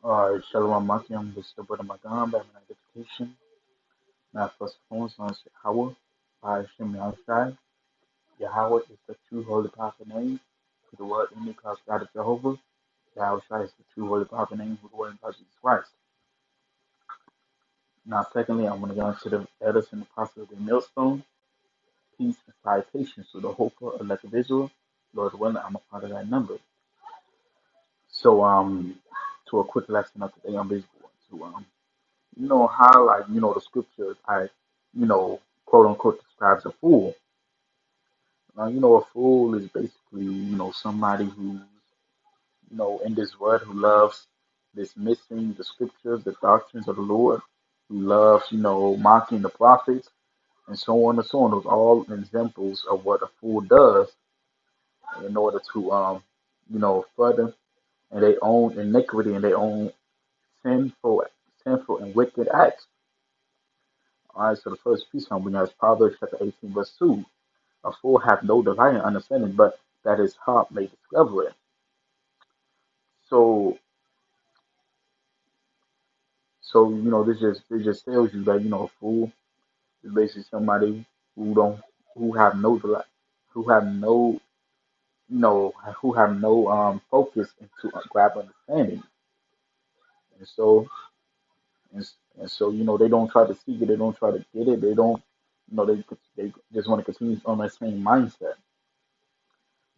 Shalom Makiam, this is the brother Magam, by my identification. Now, first and foremost, I say Yahweh, by Shem Yahshai. Yahweh is the true holy prophet name, who the word in me calls God of Jehovah. Yahshai is the true holy prophet name, who the word in calls Jesus Christ. Now, secondly, I want to go into the elders and apostles of the millstone, peace and salutations to the hopeful elect of Israel. Lord willing, I'm a part of that number. So, to a quick lesson of today, I'm basically going to how like the scriptures quote unquote describes a fool. A fool is basically somebody who's in this world who loves dismissing the scriptures, the doctrines of the Lord, who loves mocking the prophets and so on and so on. Those all examples of what a fool does in order to further and their own iniquity and their own sinful sinful and wicked acts. All right, so the first piece I'm bringing out is Proverbs chapter 18, verse 2. A fool hath no delight in understanding, but that his heart may discover it. So, this just tells you that a fool is basically somebody who don't who have no delight, who have no who have no focus into grab understanding, and so and, and so they don't try to seek it, they don't try to get it, they don't they just want to continue on that same mindset.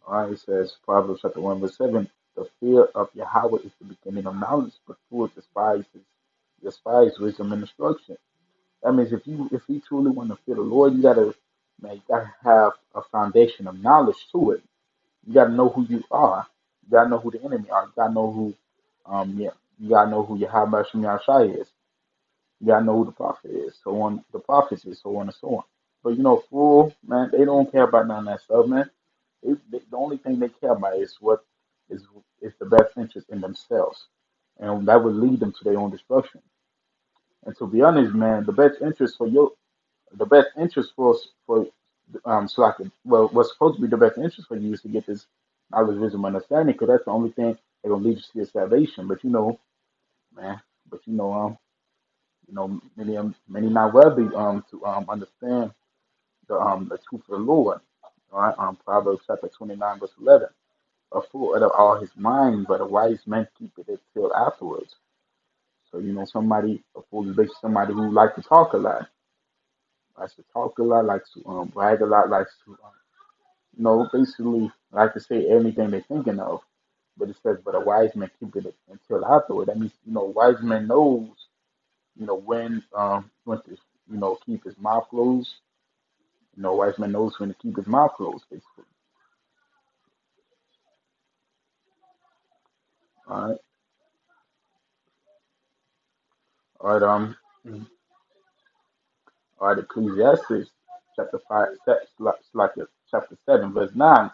All right, it says Proverbs chapter 1, verse 7, the fear of Yahweh is the beginning of knowledge, but fools despise wisdom and instruction. That means if you truly want to fear the Lord, you gotta have a foundation of knowledge to it. You gotta know who you are. You gotta know who the enemy are. You gotta know who yeah, you gotta know who Yahweh Shem Yahshai is. You gotta know who the prophet is, so on the prophets is, so on and so on. But fool, man, they don't care about none of that stuff, man. The only thing they care about is what is is the best interest in themselves, and that would lead them to their own destruction. And to be honest, man, the best interest for so I could well, what's supposed to be the best interest for you is to get this knowledge, wisdom, understanding, because that's the only thing that gonna lead you to your salvation. But man, but many not worthy to understand the truth of the Lord. All right, Proverbs chapter 29, verse 11. A fool out of all his mind, but a wise man keepeth it till afterwards. So a fool is basically somebody who likes to talk a lot, likes to brag a lot, likes to basically like to say anything they're thinking of. But it says, but a wise man keepeth it until afterward. That means a wise man knows when to keep his mouth closed. A wise man knows when to keep his mouth closed, basically. All right, all right, all right. Ecclesiastes chapter 5, chapter 7, verse 9.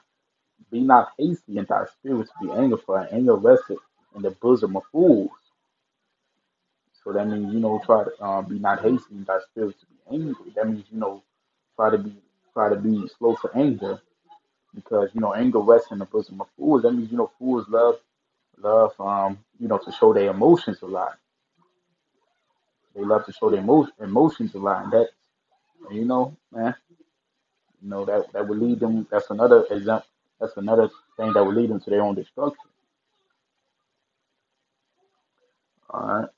Be not hasty in thy spirit to be angry, for anger resteth in the bosom of fools. So that means try to be not hasty in thy spirit to be angry. That means try to be try to be slow to anger, because anger rests in the bosom of fools. That means fools love to show their emotions a lot. They love to show their emotions a lot, and that man, that would lead them. That's another example. That's another thing that would lead them to their own destruction. All right.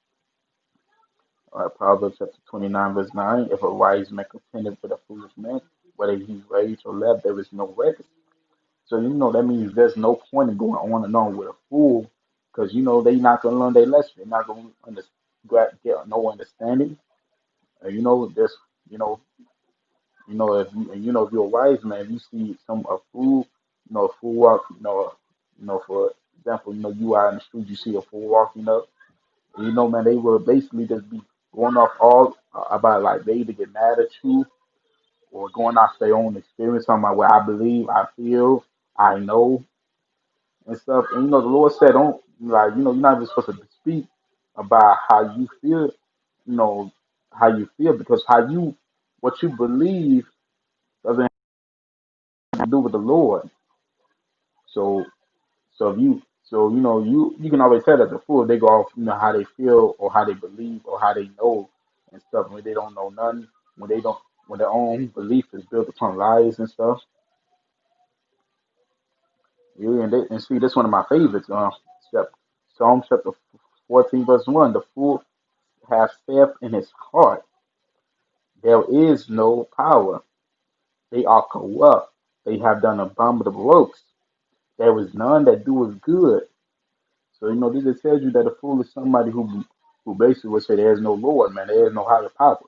All right, Proverbs chapter 29, verse 9. If a wise man contendeth with a foolish man, whether he's raised or left, there is no rest. So, that means there's no point in going on and on with a fool, because, they not going to learn their lesson. They're not going to get no understanding. There's, you know, if you're a wise man, you see a fool, a fool walk, for example, you are in the street, you see a fool walking up. Man, they will basically just be going off all about, like, they either get mad at you or going off their own experience, talking about what I believe, I feel, I know, and stuff. And the Lord said, don't, like, you're not even supposed to speak about how you feel, you know, because what you believe doesn't have to do with the Lord. So, so if So you can always tell that the fool they go off how they feel or how they believe or how they know and stuff when they don't know nothing when they don't when their own belief is built upon lies and stuff. Yeah, and see that's one of my favorites. Psalm chapter 14 verse 1. The fool has said in his heart, there is no power. They are corrupt. They have done abominable works. There is none that doeth good. So this just tells you that a fool is somebody who basically would say there is no Lord, man. There is no higher power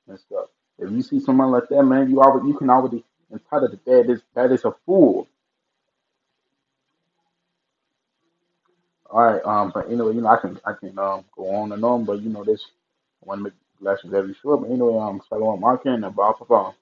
and stuff. If you see someone like that, man, you can already entitle that is a fool. All right, but anyway, I can go on and on, but this I want to make the lesson very short. But anyway, Shalom Markin and Bob Papa.